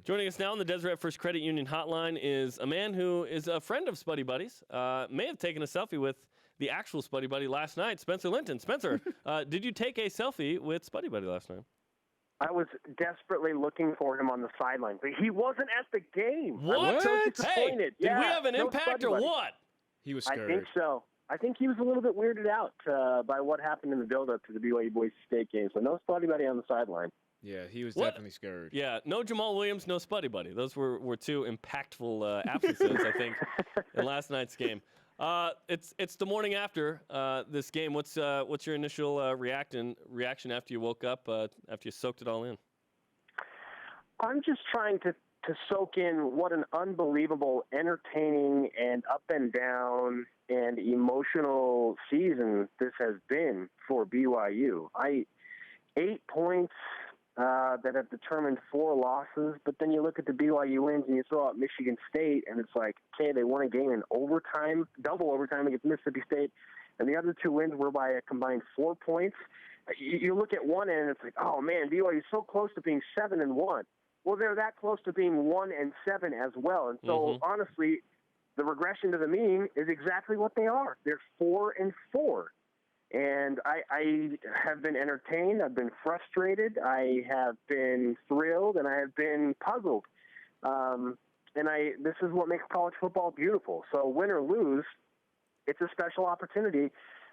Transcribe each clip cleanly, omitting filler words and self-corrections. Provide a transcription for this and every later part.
Joining us now on the Deseret First Credit Union hotline is a man who is a friend of Spuddy Buddy's, may have taken a selfie with the actual Spuddy Buddy last night, Spencer Linton. Spencer, did you take a selfie with Spuddy Buddy last night? I was desperately looking for him on the sideline, but he wasn't at the game. What? I was so disappointed. Hey, did we have an impact or what? He was scared. I think so. I think he was a little bit weirded out by what happened in the build-up to the BYU Boise State game. So no Spuddy Buddy on the sideline. Yeah, he was definitely scared. Yeah, no Jamal Williams, no Spuddy Buddy. Those were two impactful absences, I think, in last night's game. It's the morning after this game. What's your initial reaction after you woke up, after you soaked it all in? I'm just trying to soak in what an unbelievable, entertaining, and up and down and emotional season this has been for BYU. 8 points that have determined 4 losses, but then you look at the BYU wins and you throw out Michigan State, and it's like, okay, they won a game in overtime, double overtime against Mississippi State, and the other 2 wins were by a combined 4 points. You look at one end, and it's like, oh man, BYU is so close to being 7-1. Well, they're that close to being 1-7 as well, and so honestly, the regression to the mean is exactly what they are. They're 4-4. And I have been entertained, I've been frustrated, I have been thrilled, and I have been puzzled. This is what makes college football beautiful. So win or lose, it's a special opportunity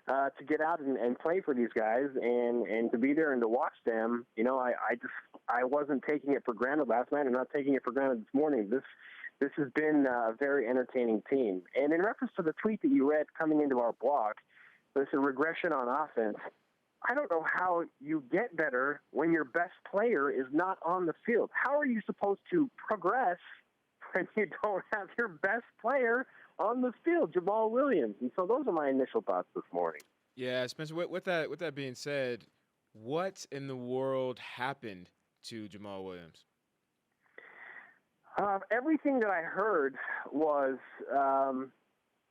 to get out and play for these guys and to be there and to watch them. You know, I wasn't taking it for granted last night. I'm not taking it for granted this morning. This has been a very entertaining team. And in reference to the tweet that you read coming into our blog, there's a regression on offense. I don't know how you get better when your best player is not on the field. How are you supposed to progress when you don't have your best player on the field, Jamal Williams? And so those are my initial thoughts this morning. Yeah, Spencer, with that being said, what in the world happened to Jamal Williams? Everything that I heard was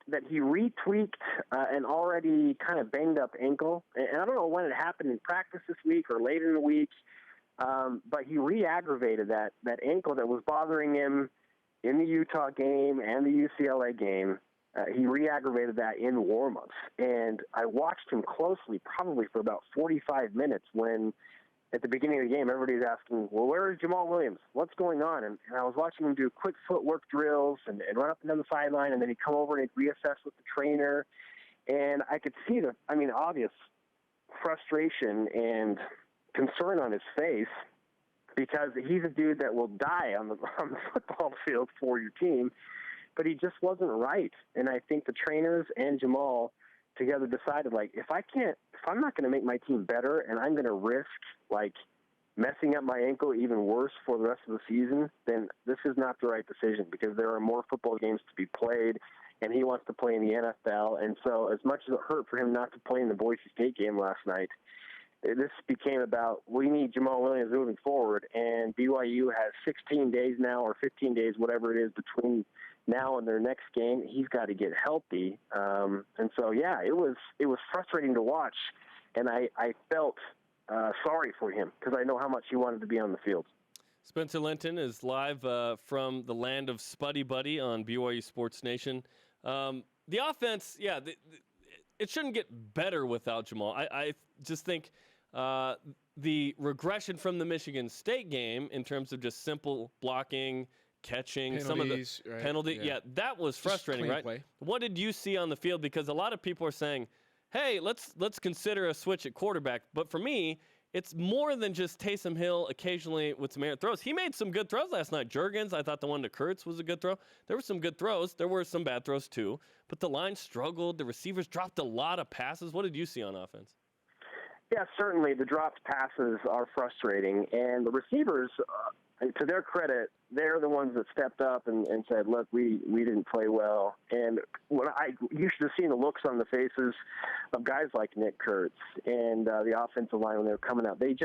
that he retweaked an already kind of banged-up ankle. And I don't know when it happened in practice this week or later in the week, but he re-aggravated that ankle that was bothering him in the Utah game and the UCLA game. He re-aggravated that in warm-ups. And I watched him closely, probably for about 45 minutes, when at the beginning of the game, everybody's asking, well, where is Jamal Williams? What's going on? And I was watching him do quick footwork drills and run up and down the sideline, and then he'd come over and he'd reassess with the trainer. And I could see obvious frustration and concern on his face, because he's a dude that will die on the football field for your team, but he just wasn't right. And I think the trainers and Jamal together decided, like, if I'm not going to make my team better and I'm going to risk, like, messing up my ankle even worse for the rest of the season, then this is not the right decision, because there are more football games to be played, and he wants to play in the NFL. And so as much as it hurt for him not to play in the Boise State game last night, this became about, we need Jamal Williams moving forward, and BYU has 16 days now, or 15 days, whatever it is, between now and their next game. He's got to get healthy. And so, yeah, it was frustrating to watch, and I felt sorry for him, because I know how much he wanted to be on the field. Spencer Linton is live from the land of Spuddy Buddy on BYU Sports Nation. The offense, it shouldn't get better without Jamal. I just think the regression from the Michigan State game in terms of just simple blocking, catching, penalties, some of the penalty. Yeah, that was frustrating, right? Play. What did you see on the field? Because a lot of people are saying, hey, let's consider a switch at quarterback. But for me, it's more than just Taysom Hill occasionally with some errant throws. He made some good throws last night. Juergens, I thought the one to Kurtz was a good throw. There were some good throws. There were some bad throws too. But the line struggled. The receivers dropped a lot of passes. What did you see on offense? Yeah, certainly the dropped passes are frustrating. And the receivers, to their credit, they're the ones that stepped up and said, look, we didn't play well. And you should have seen the looks on the faces of guys like Nick Kurtz and the offensive line when they were coming out. They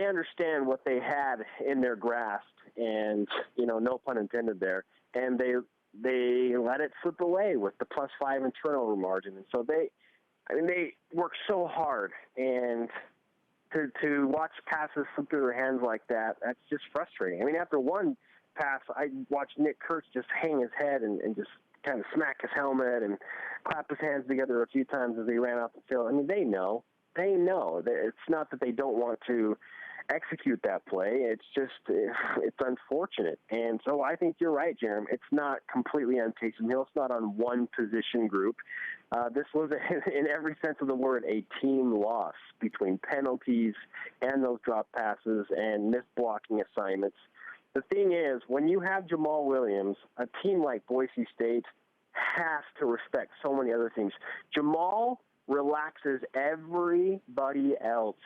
understand what they had in their grasp, and, no pun intended there. And they let it slip away with the +5 in turnover margin. And so they worked so hard, and to watch passes slip through their hands like that, that's just frustrating. I mean, after one pass, I watched Nick Kurtz just hang his head and just kind of smack his helmet and clap his hands together a few times as he ran off the field. I mean, they know. It's not that they don't want to execute that play. It's just, it's unfortunate. And so I think you're right, Jeremy. It's not completely on Taysom Hill. It's not on one position group. This was, in every sense of the word, a team loss between penalties and those drop passes and missed blocking assignments. The thing is, when you have Jamal Williams, a team like Boise State has to respect so many other things. Jamal relaxes everybody else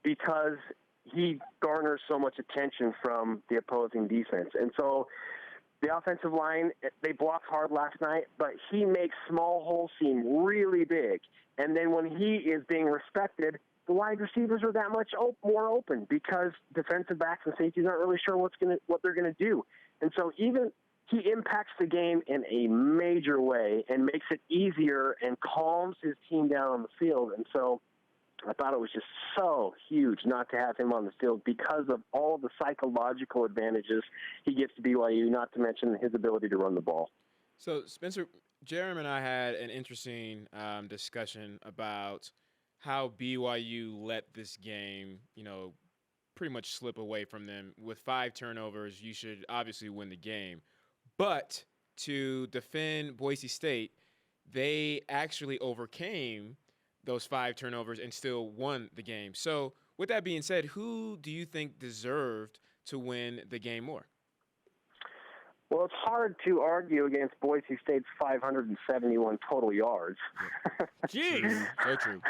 because he garners so much attention from the opposing defense. And so the offensive line, they blocked hard last night, but he makes small holes seem really big. And then when he is being respected, the wide receivers are that much more open because defensive backs and safeties aren't really sure what they're going to do. And so even he impacts the game in a major way and makes it easier and calms his team down on the field. And so I thought it was just so huge not to have him on the field because of all the psychological advantages he gets to BYU, not to mention his ability to run the ball. So, Spencer, Jeremy and I had an interesting discussion about how BYU let this game, pretty much slip away from them. With 5 turnovers, you should obviously win the game. But to defend Boise State, they actually overcame those 5 turnovers and still won the game. So with that being said, who do you think deserved to win the game more? Well, it's hard to argue against Boise State's 571 total yards. Jeez. So true.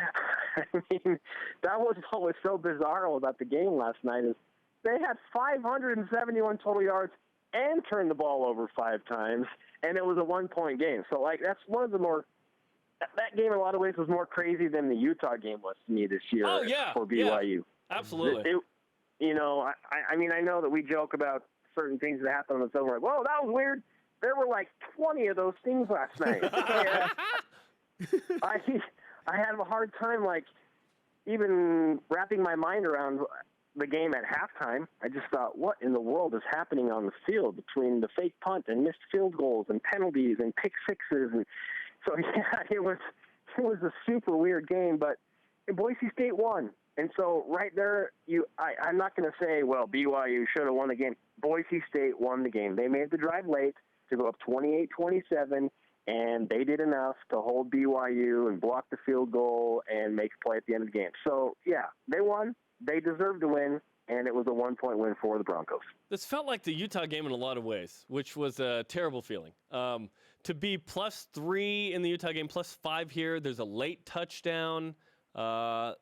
I mean, that was what was so bizarre about the game last night is they had 571 total yards and turned the ball over 5 times, and it was a 1-point game. So, that's one of the more – that game in a lot of ways was more crazy than the Utah game was to me this year for BYU. Yeah, absolutely. I mean, I know that we joke about certain things that happen on the film. Like, whoa, that was weird. There were 20 of those things last night. I had a hard time, even wrapping my mind around the game at halftime. I just thought, what in the world is happening on the field between the fake punt and missed field goals and penalties and pick sixes? And so, it was a super weird game, but Boise State won. And so right there, I'm not going to say, well, BYU should have won the game. Boise State won the game. They made the drive late to go up 28-27, and they did enough to hold BYU and block the field goal and make a play at the end of the game. So, they won. They deserved to win, and it was a 1-point win for the Broncos. This felt like the Utah game in a lot of ways, which was a terrible feeling. To be +3 in the Utah game, +5 here, there's a late touchdown. BYU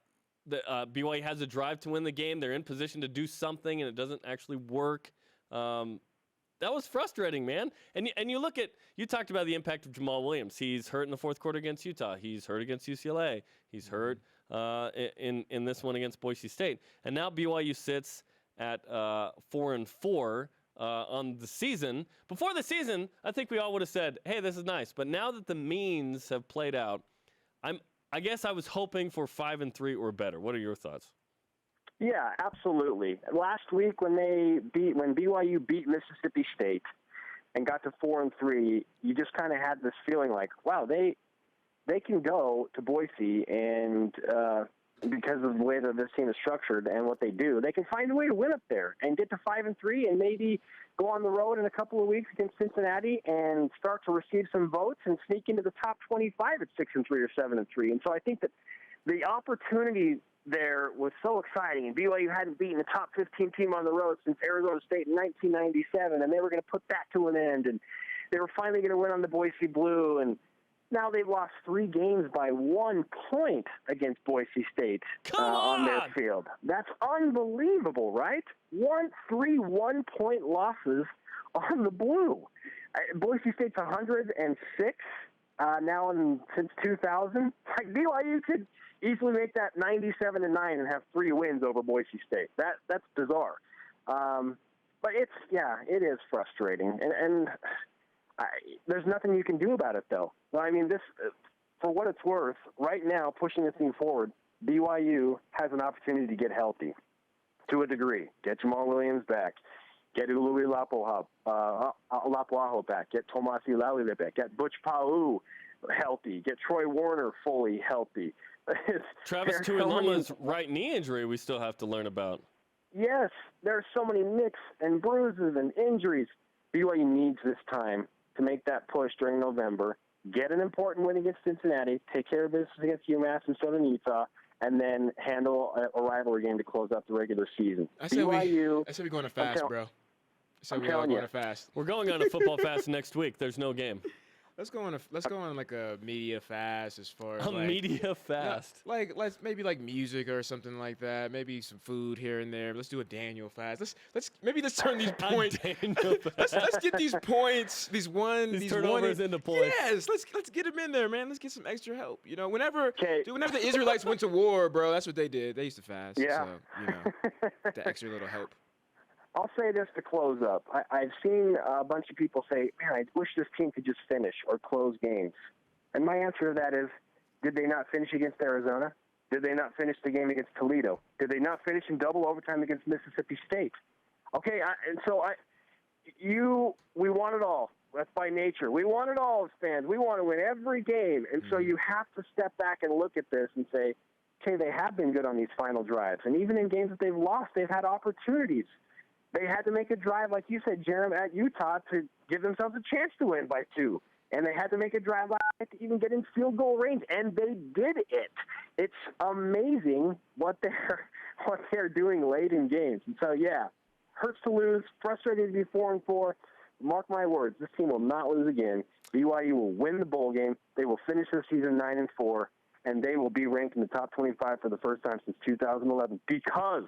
has a drive to win the game. They're in position to do something, and it doesn't actually work. That was frustrating, man. And you look at – you talked about the impact of Jamal Williams. He's hurt in the fourth quarter against Utah. He's hurt against UCLA. He's hurt in this one against Boise State. And now BYU sits at 4-4 on the season. Before the season, I think we all would have said, hey, this is nice. But now that the means have played out, I guess I was hoping for 5-3 or better. What are your thoughts? Yeah, absolutely. Last week when BYU beat Mississippi State and got to 4-3, you just kind of had this feeling like, wow, they can go to Boise and because of the way that this team is structured and what they do, they can find a way to win up there and get to 5-3 and maybe go on the road in a couple of weeks against Cincinnati and start to receive some votes and sneak into the top 25 at 6-3 or 7-3. And so I think that the opportunity there was so exciting, and BYU hadn't beaten a top 15 team on the road since Arizona State in 1997, and they were going to put that to an end, and they were finally going to win on the Boise Blue, and now they've lost 3 games by 1 point against Boise State on their field. That's unbelievable, right? 3 1-point losses on the Blue. Boise State's 106 now since 2000. BYU could easily make that 97-9 and have 3 wins over Boise State. That's bizarre. But it is frustrating, and there's nothing you can do about it, though. I mean, this, for what it's worth, right now, pushing this thing forward, BYU has an opportunity to get healthy to a degree. Get Jamal Williams back. Get Ului Lapuaho back. Get Tomasi Laulile back. Get Butch Pau healthy. Get Troy Warner fully healthy. Travis Tuiloma's right knee injury we still have to learn about. Yes, there are so many nicks and bruises and injuries. BYU needs this time to make that push during November, get an important win against Cincinnati, take care of business against UMass and Southern Utah, and then handle a rivalry game to close out the regular season. I said we're going to fast, bro. I said we are going to fast. We're going on a football fast next week. There's no game. Let's go on like a media fast as far as media fast. Let's maybe like music or something like that. Maybe some food here and there. Let's do a Daniel fast. Let's turn these points. let's get these points, these turnovers into points. Yes, let's get them in there, man. Let's get some extra help. You know, whenever the Israelites went to war, bro, that's what they did. They used to fast. Yeah. So, the extra little help. I'll say this to close up. I've seen a bunch of people say, man, I wish this team could just finish or close games. And my answer to that is, did they not finish against Arizona? Did they not finish the game against Toledo? Did they not finish in double overtime against Mississippi State? Okay, we want it all. That's by nature. We want it all as fans. We want to win every game. And so you have to step back and look at this and say, okay, they have been good on these final drives. And even in games that they've lost, they've had opportunities. They had to make a drive, like you said, Jerem, at Utah to give themselves a chance to win by 2. And they had to make a drive last night to even get in field goal range, and they did it. It's amazing what they're doing late in games. And so, yeah, hurts to lose, frustrated to be 4-4. Mark my words, this team will not lose again. BYU will win the bowl game. They will finish the season 9-4. And they will be ranked in the top 25 for the first time since 2011 because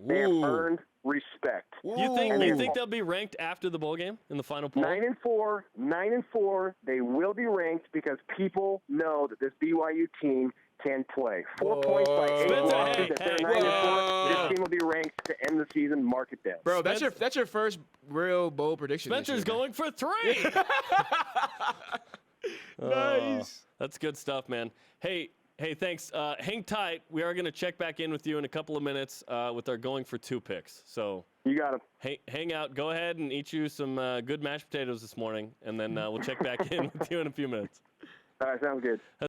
they have earned respect. You think they'll be ranked after the bowl game in the final poll? 9-4. They will be ranked because people know that this BYU team can play. 4 points by 8 losses. If they're 9-4, this team will be ranked to end the season. Mark it down, bro. That's your first real bowl prediction. Spencer's going for 3. Nice. That's good stuff, man. Hey, thanks. Hang tight. We are going to check back in with you in a couple of minutes with our going for 2 picks. So you got him. Hang out. Go ahead and eat you some good mashed potatoes this morning, and then we'll check back in with you in a few minutes. All right, sounds good.